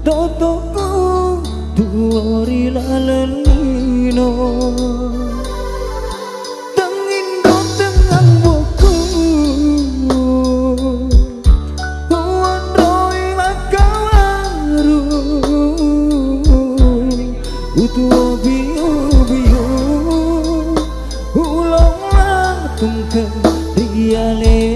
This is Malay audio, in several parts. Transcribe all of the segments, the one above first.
totoku tuori lalelino tengindo tengang buku uandroi makawaru utuo biu biu ulang latung ke diale-ale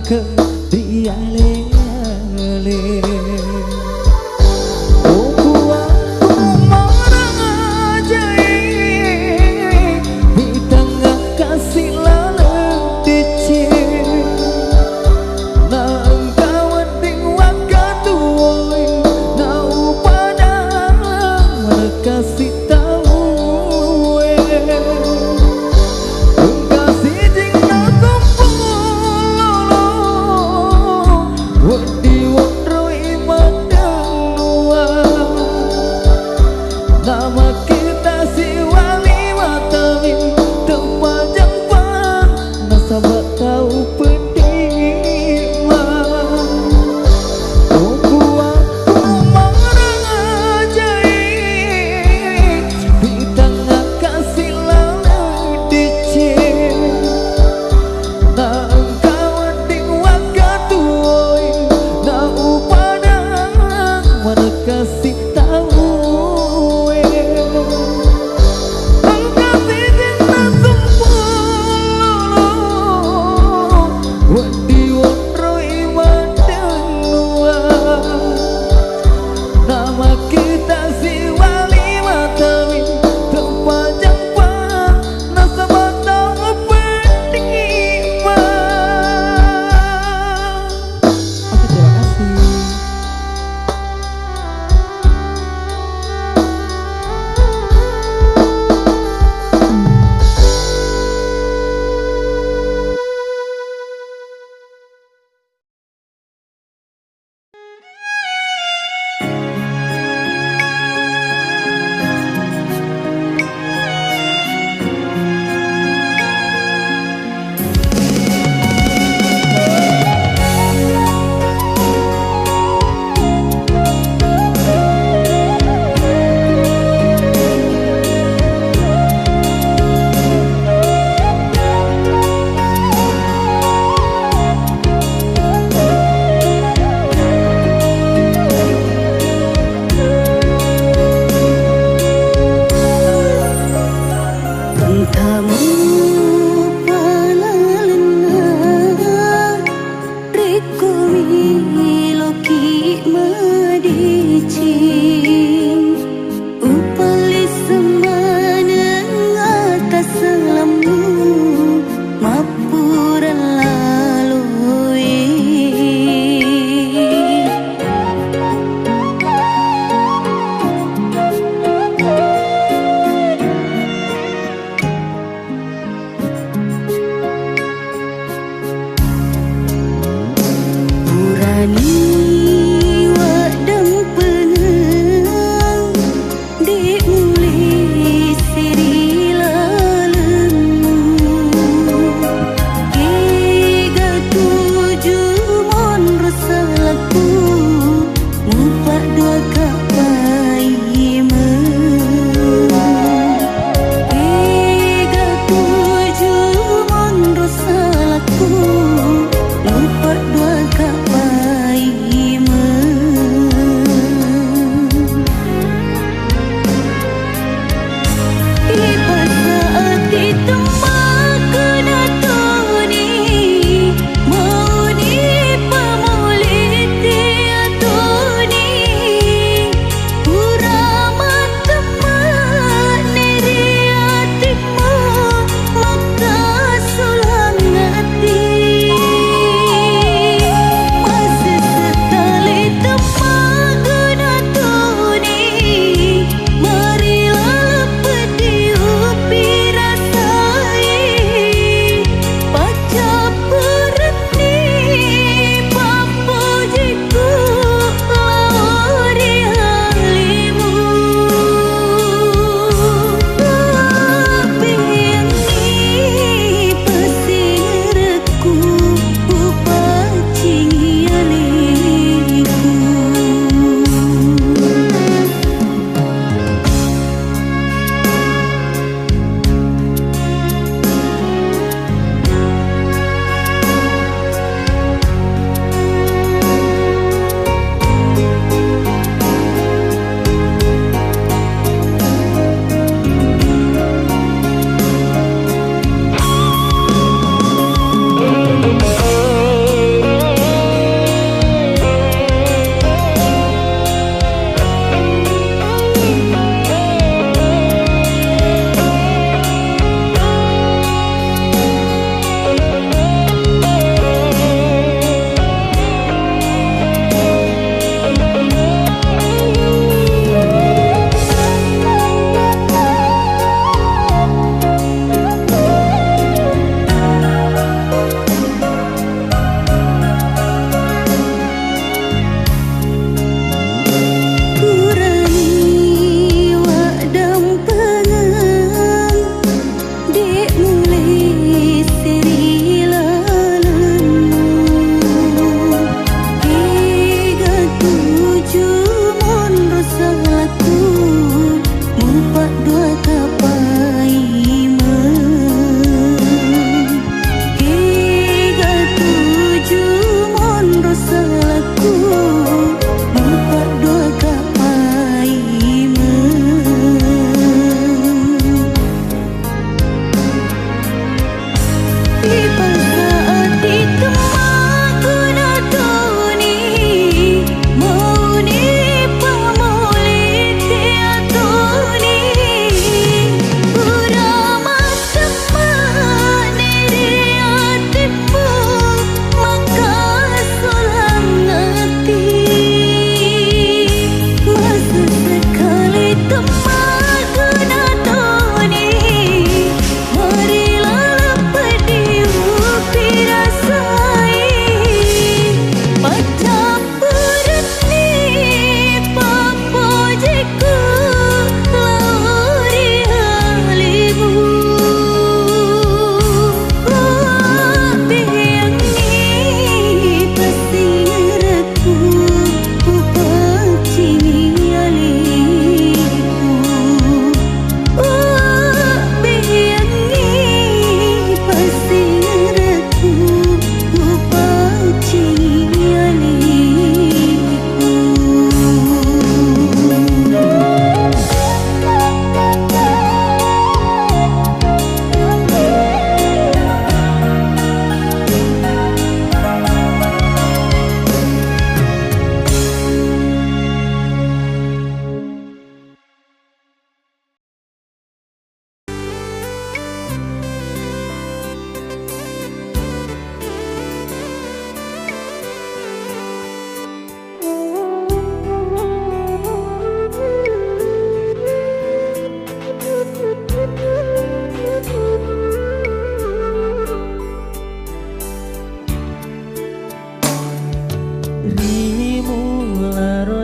ke diale-ale oh buatku marang ajaib di tengah kasih lalu dicip nang kawan ding wakatuoi nau padang kasih Di wondro iman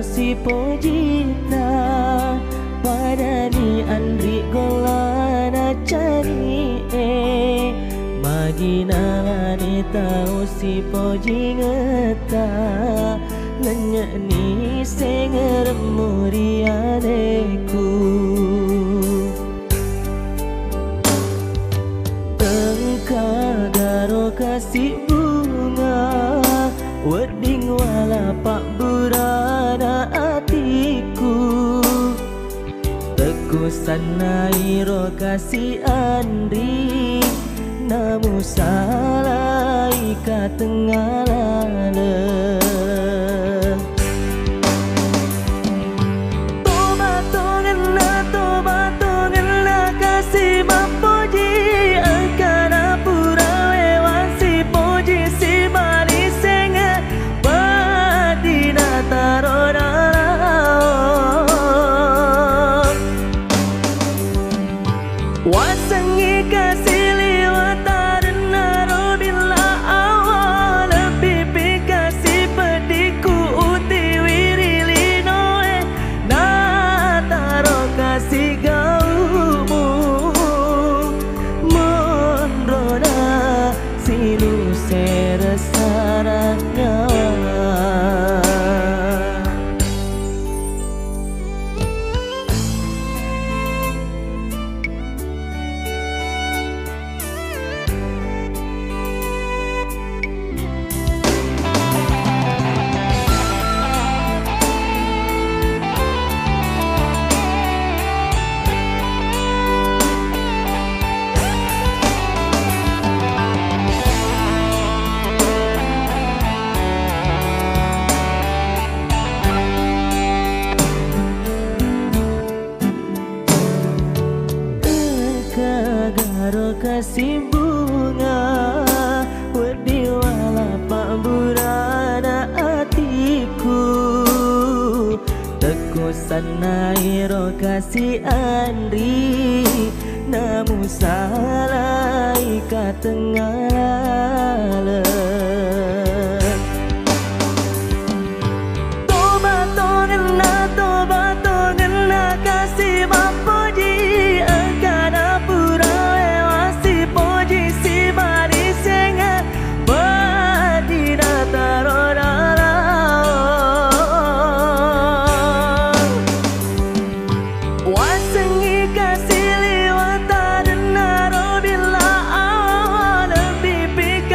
si pojita pada ni andri golana cari magina ni tahu si poji ngeta nanya ni senger murianeku tengka garo kasih bunga wedding wala pak burana atiku teku sanai ro kasih andri namu salai ka tengah lale wasangi kasih liwata dan naro bila awal pipi kasih pediku uti wirili noe na taro kasih gaumu mondrona silu seresara nyawa garo kasih bunga wedi wala pak burana atiku teku sanai ro kasih andri namu salai ka tengah lale kasih liwata dan naro bila awal pipi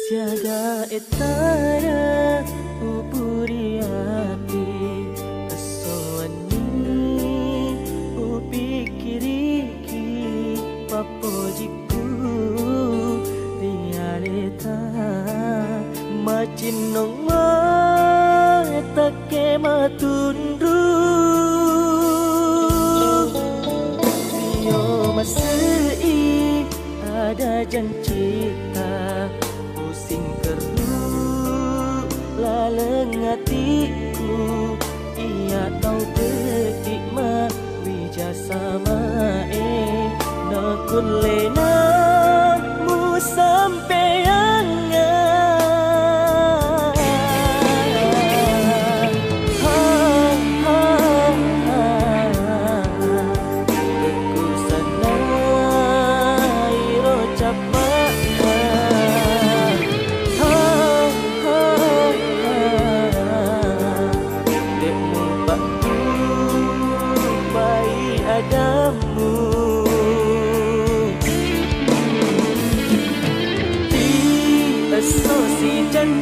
Siaga etara upuri hati Kesoani upikiriki papojiku Rialeta macin nongma etake matundu Rio masei ada janji tak pusing keruh laleng hatiku ia tahu berikmah wijasa mae nakun lena mu sampai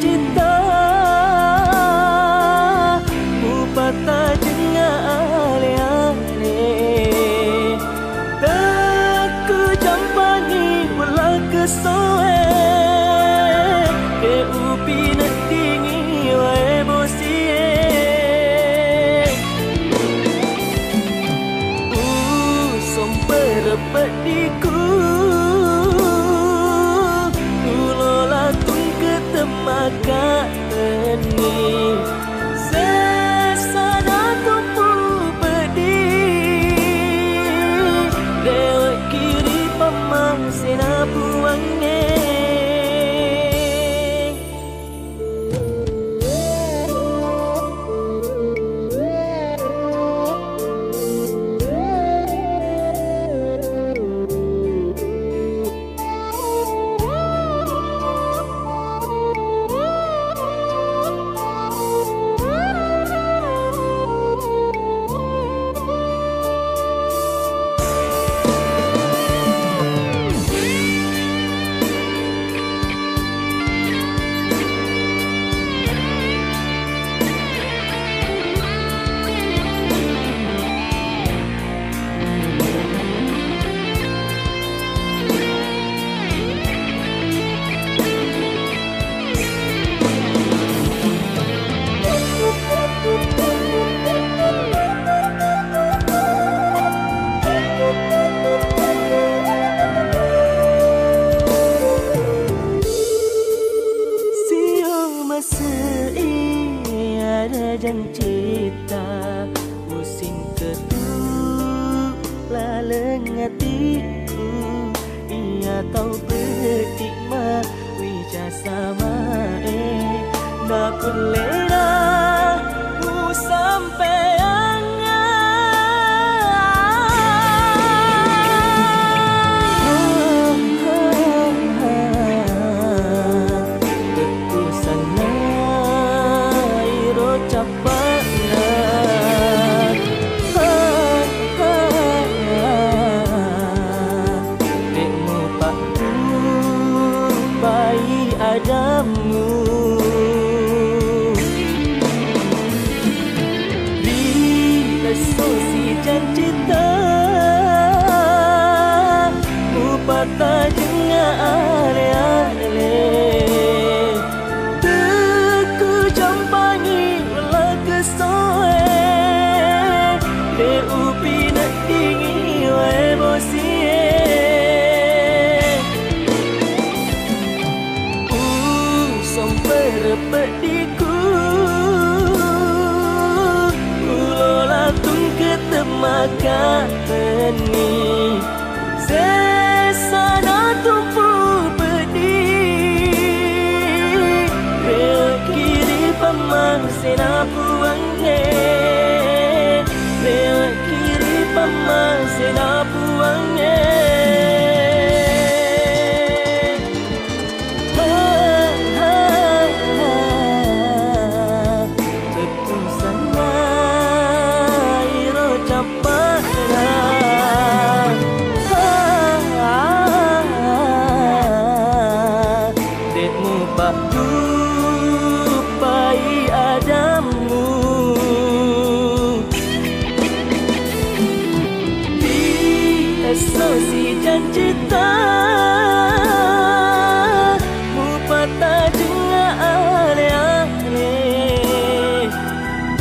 cinta upata jenga ale-ale tak ku jampani pula kesoe ke upi nak dingi wa emosie somper pediku maka ini sesana tumpu pedih lewat kiri pamang sena buangnya janji tak pusing keruh laleng hatiku ia tahu berikmah wijasa mae nakun lena mu sampai adamu di asosiasi janji tak upata jenga ale-ale teku jampangi wala kesoe de upi nak dingi wa emosie pediku ulola tung ketemaka teni sesana tumpu pedih lewat kiri pamang sena buangnya lewat kiri pamang sena buangnya bahu pai adamu di asosi janji mu patah dengan ale-ale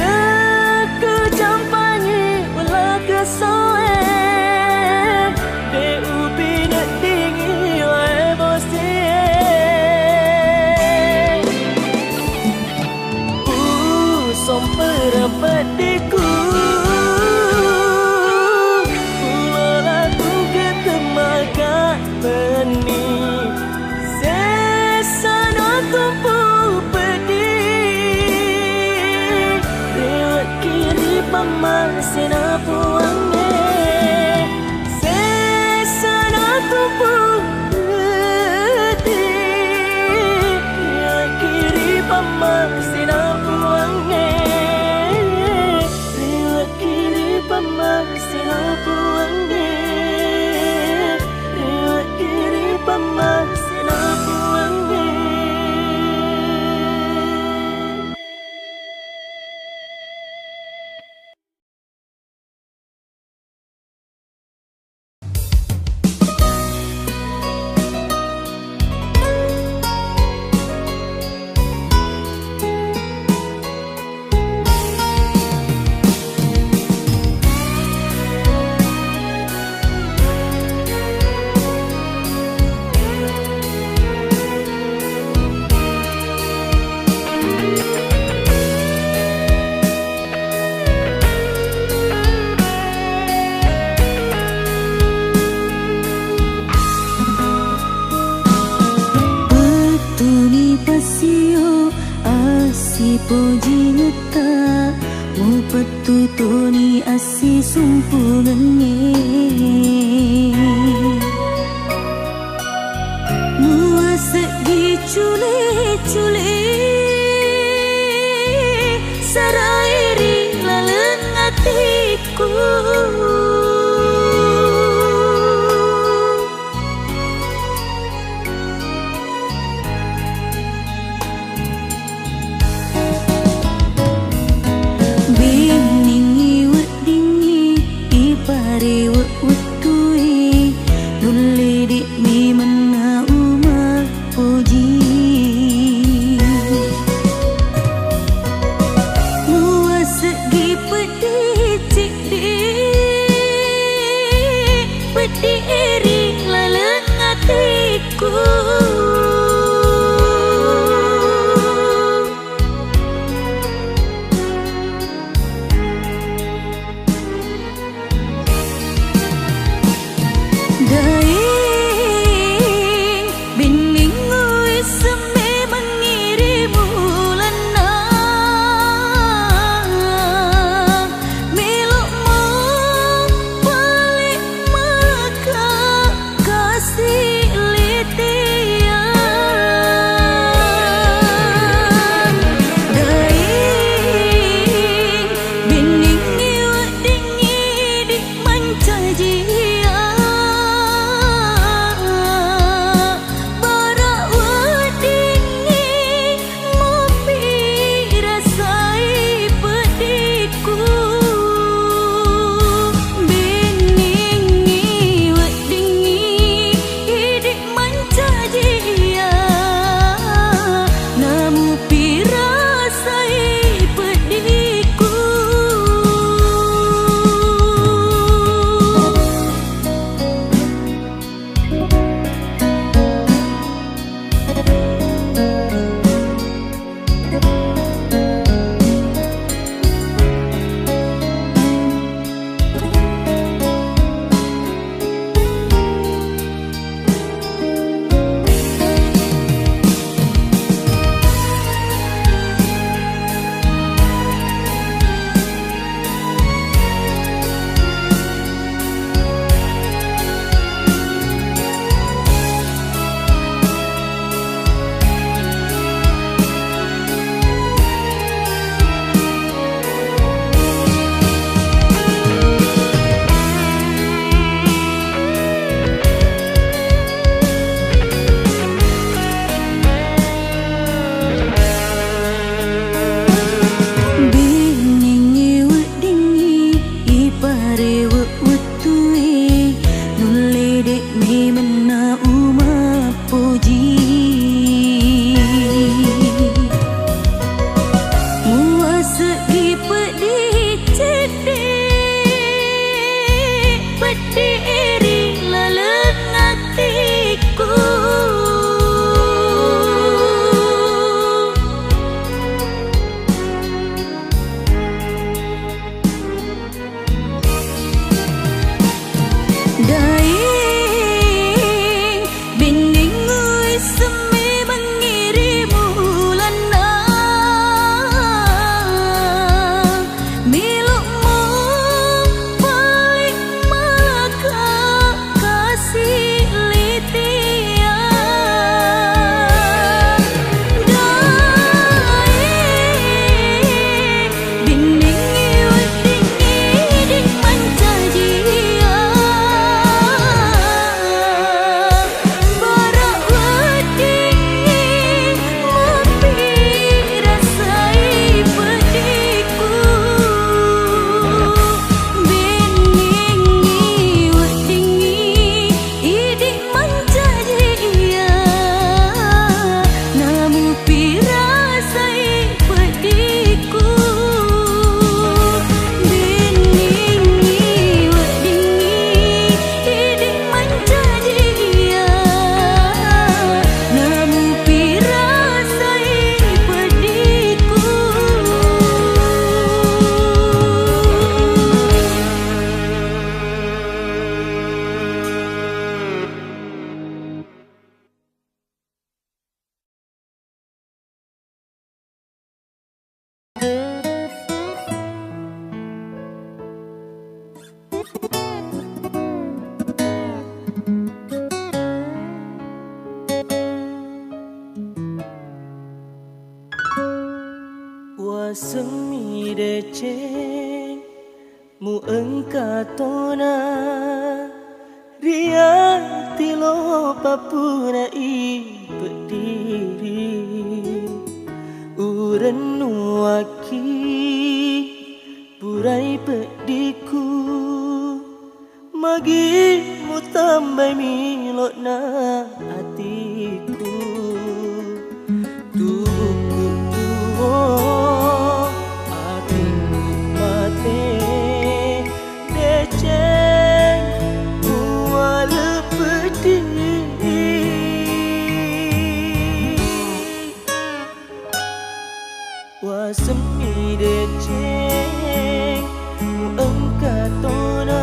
deku jampani ulah kesoe de ubi nak dingi wae bosie somper pediku ulola tu ketemaga beni sesana tumpu pedi lewat kiri pamasina puange sesana tumpu pedi lewat kiri pamasina puange Pamasina puange lewat kiri pamasina puange pojineta mu petutuni asi sumpungannya mu asegi cule-cule sarairi laleng hatiku mu semi deceng mu engkatona ria tilo papuna I berdiri urenu aki burai pediku magi mu tambah milok na hatiku tubuhku hati mati deceng mual pedih wasemi deceng mu engkatona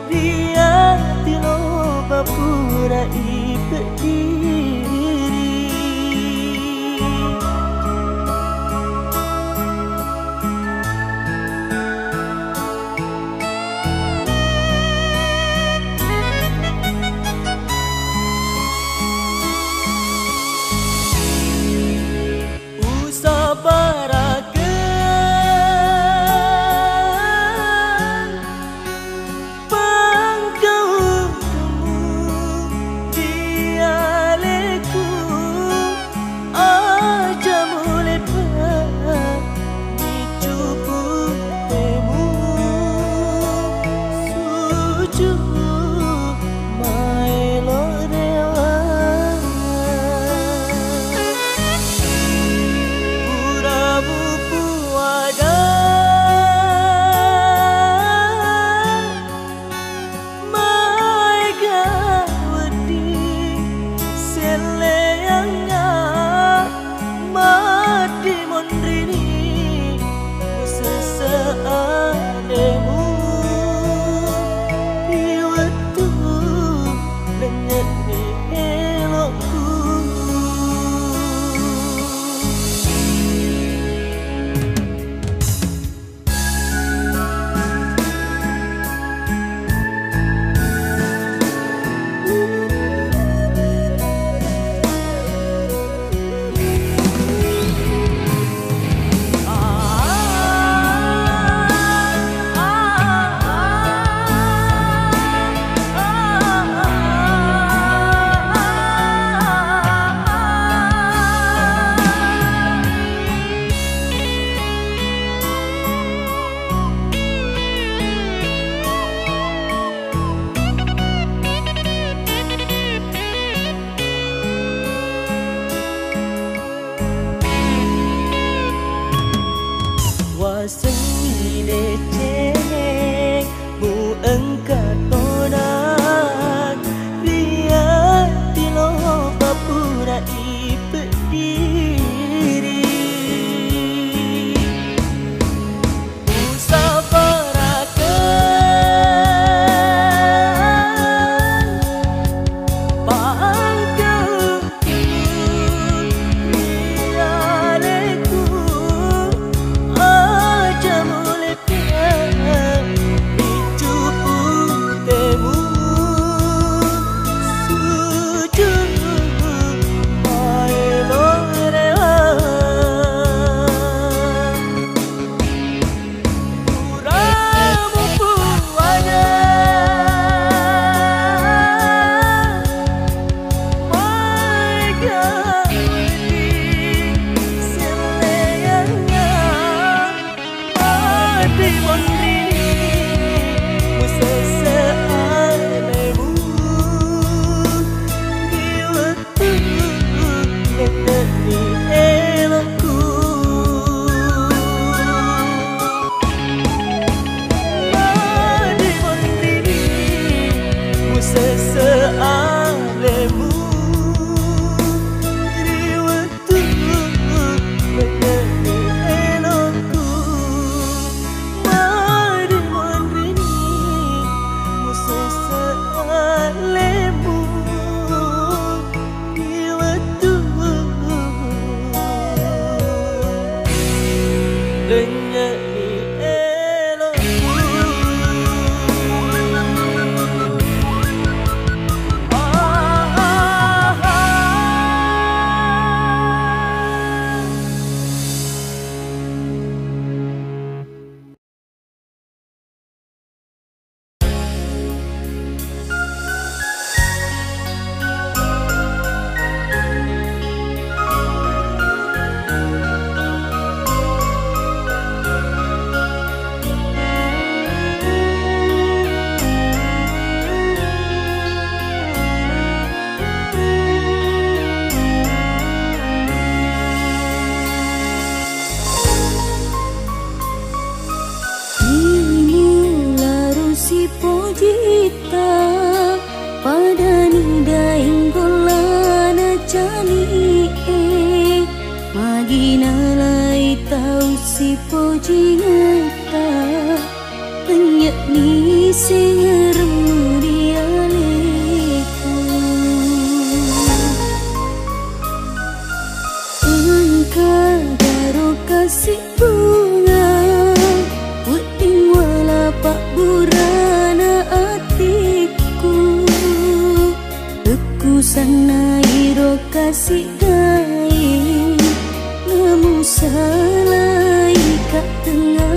ria tilo bapura I berdiri semi deceng mu engkatona ria tilo papura I berdiri jani magi nalai tau si poji ngata penyek ni singeru dia leku engkau daro kasih bunga puting wala pak burana atiku teku sana iro kasih gaib namu salai kak tengah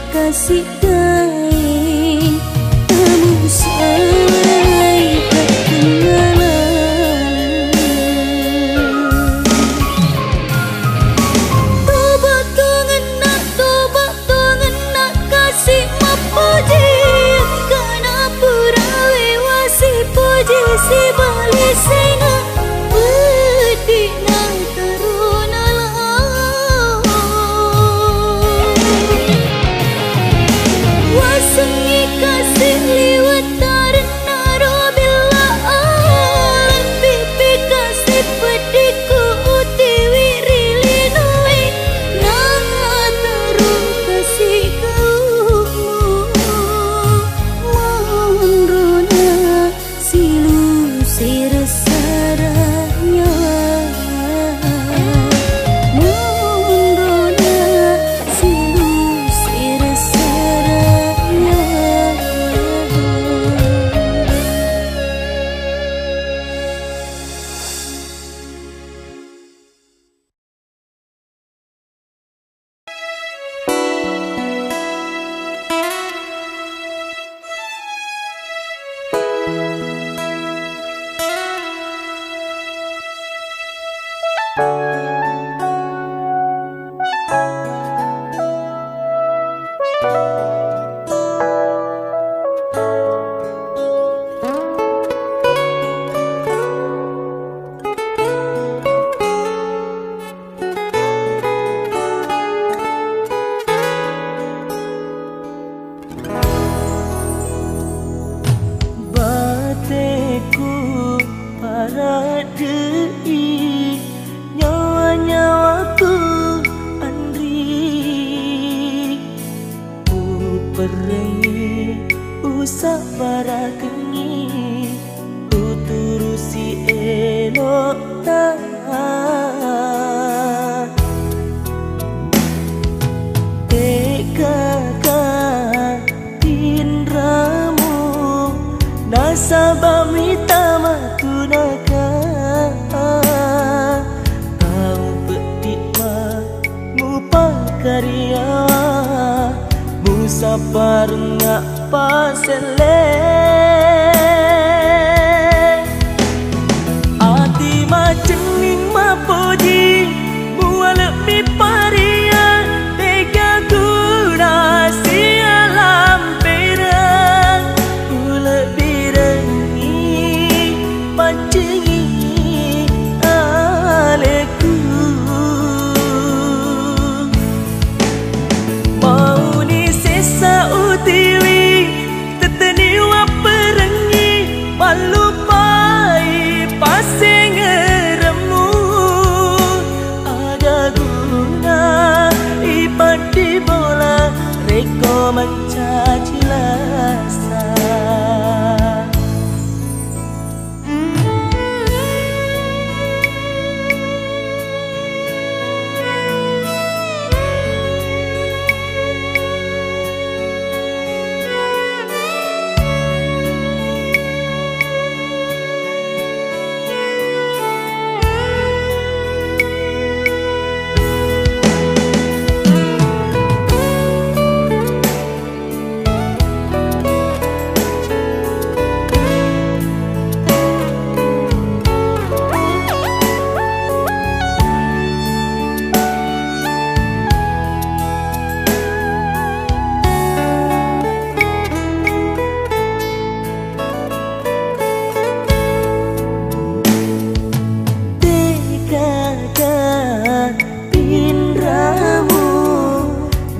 kasih gaib tamu salai tak kenalan tobat tungenak kasih mapuji kana purawe wasi puji si bali sena peti nang teruna wasengi kasih liwat tarina robila alam pipi kasih pediku uti wirilinui nang terung kasih kau menrona silu sirasaranya menrona silu sirasaranya. Bateku para dei nyawa-nyawaku andri uperengi usah para kengi uturusi elok tak nasabah mita matunaka kau petik ma mupa karya mus sabar ngak pasele ati macening mapoji mua lebih paria tega guna sialam perang lebih rengi pancingi aleku mau ni sesa utiwi teteni wa perengi malupai pasing ngeremu aga guna ipati bola reko mencaci lasa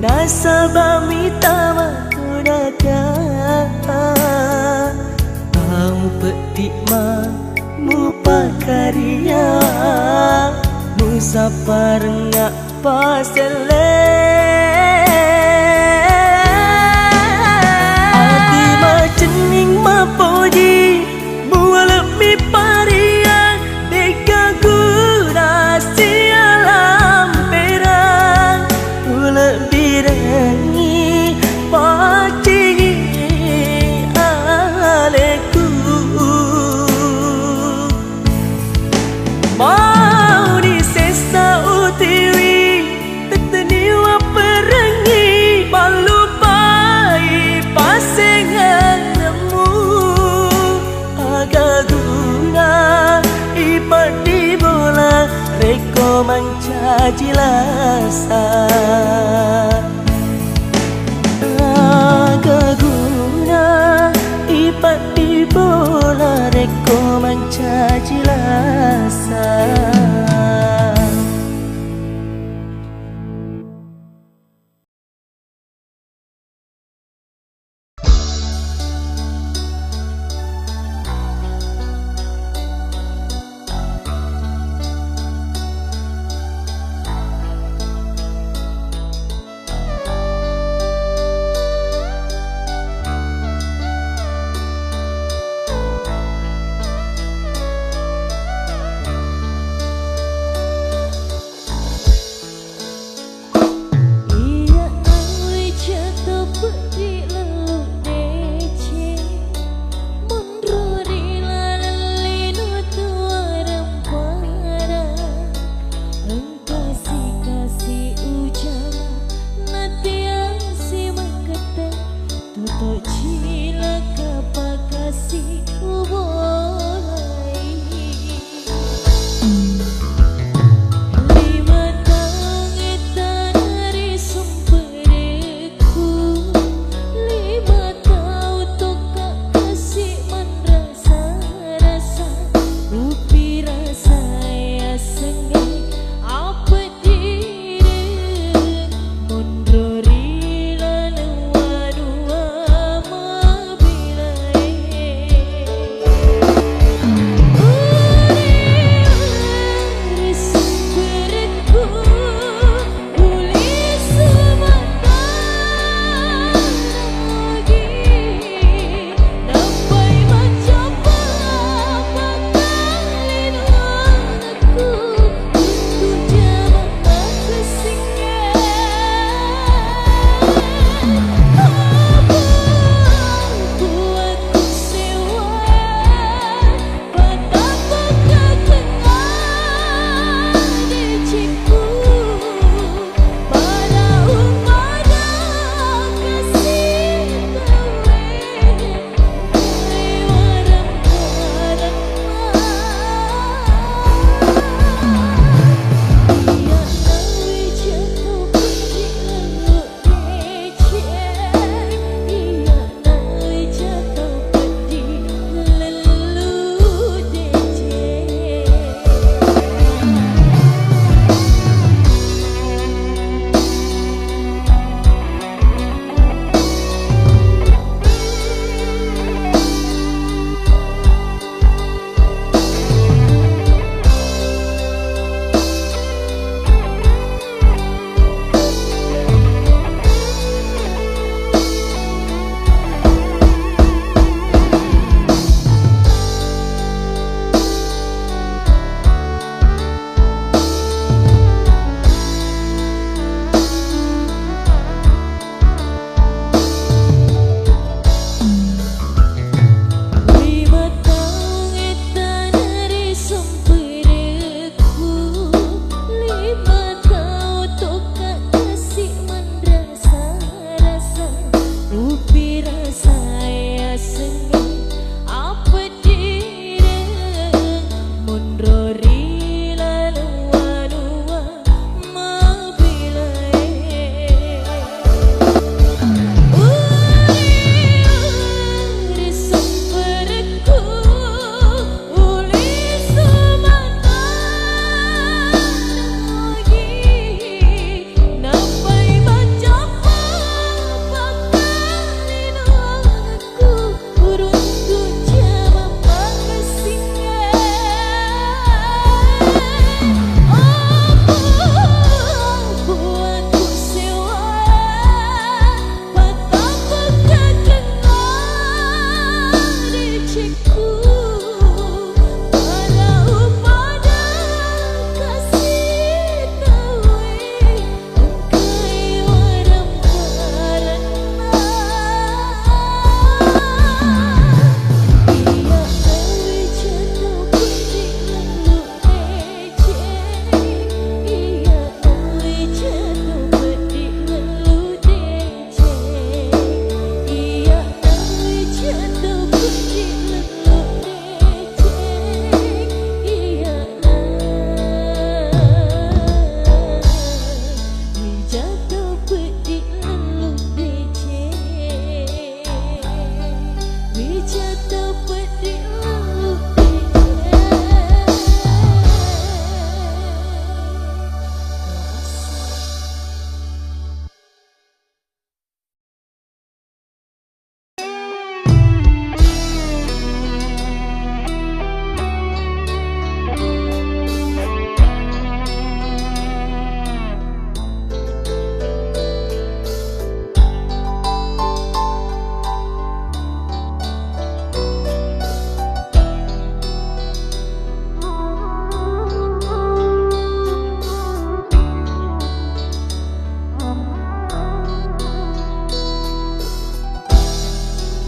nasabah mitama kudaga au petik ma mupa karya musafar ngak pasele ati macening mapoji mua lebih paria deka guna sialam perang lebih rengi pacingi aleku mau di sesa utiwi teteni wa perengi malupai pasing ngeremu aga guna ipati bola reko mencaci lasa guna ipati bola reko mencaci lasa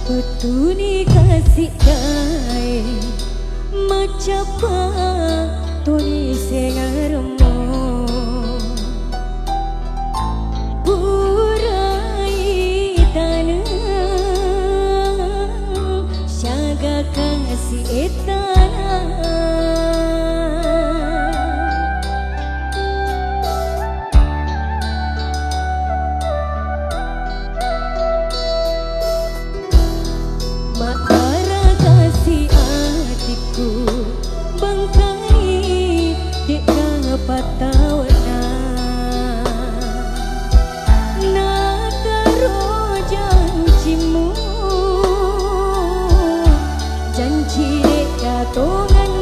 Betuni kasih dai macapa tuni sengarmo purai tanah syaga kasih tanah Matara kasih adikku bangkai dek kapatawana nakaro janjimu janji dek katongan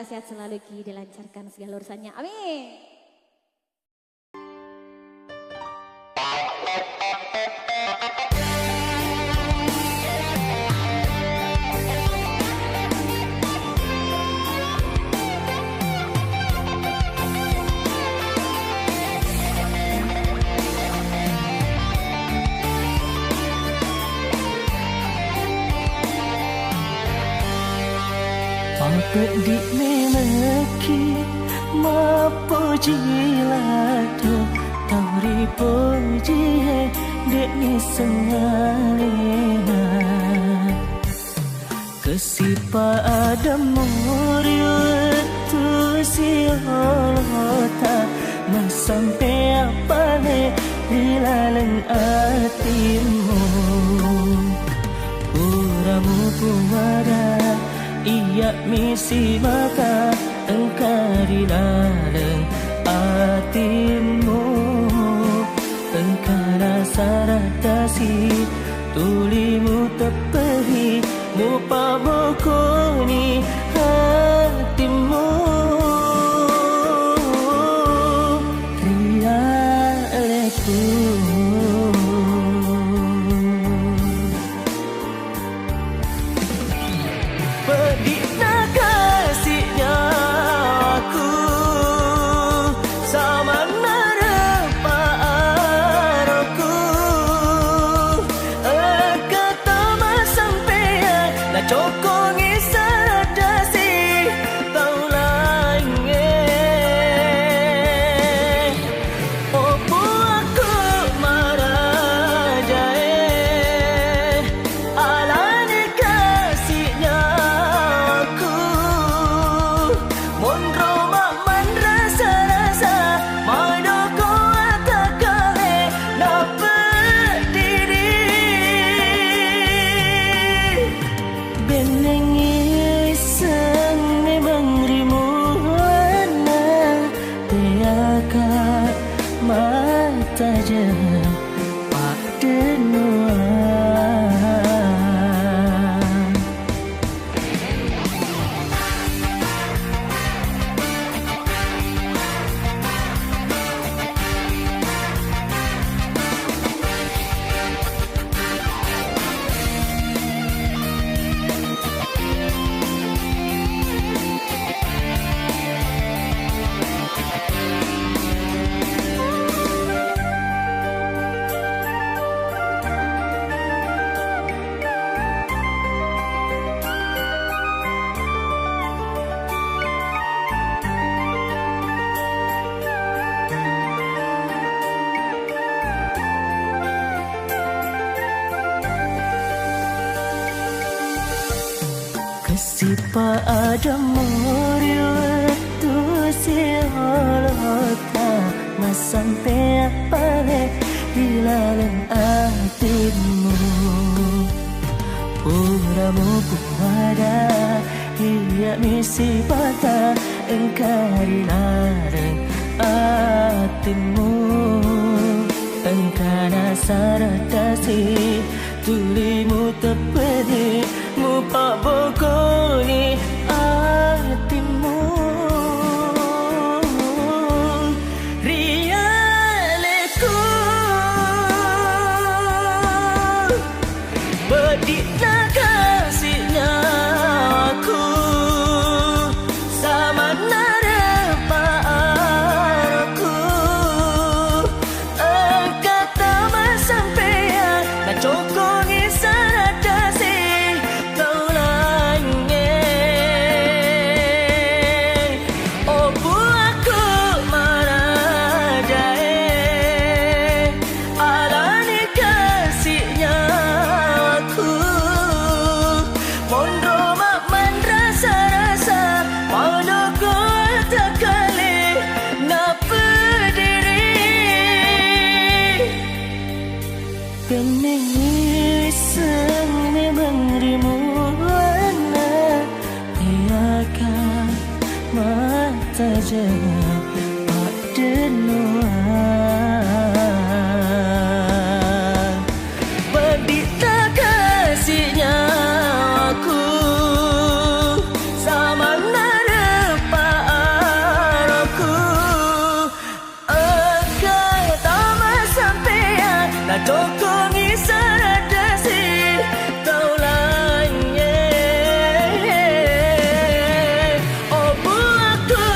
sehat selalu Ki, dilancarkan segala urusannya. Amin. Pedik memeki mapuji lado tauri puji dek ni sengalina kesipa ada murio tu si holota sampai apa le dilaleng hatimu uramu pumada iya misi maka engkau dilaleng hatimu engkau rasa ratasi tulimu tepehi mupa bokoni hatimu rialeku pedik nak kasihnya aku sama narapa aku kata mas sampai nak cokong isadasi tau lainnya opo aku marah jae alani kasihnya aku mondro man rasa-rasa madoko atakale napa diri beneng iseng memang rimuana tiaka mata je pak denua kesipa ada morio tu si holota mas sampai apa le dilaleng hatimu uramu pumada iya misi bata engkau dilarang hatimu engkau rasa ratasi tulimu tepedi mupa bokoni hatimu rialeku bedik nak kasihnya aku sama narapa aku kata mas sampai nak cokong isadasi tau lainnya opo aku marah jae alani kasihnya aku mondro man rasa-rasa madoko atakale napa diri beneng iseng memang rimuana tiaka mata je pak denua pedik tak kasihnya aku sama narapa aku kata mas sampai nak cokong isadasi tau lainnya opo aku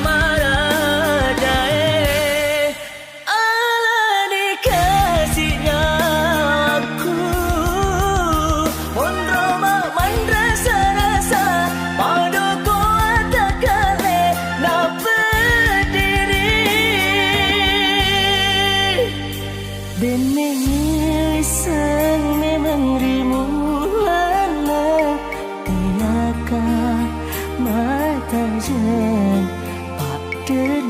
marah jae paten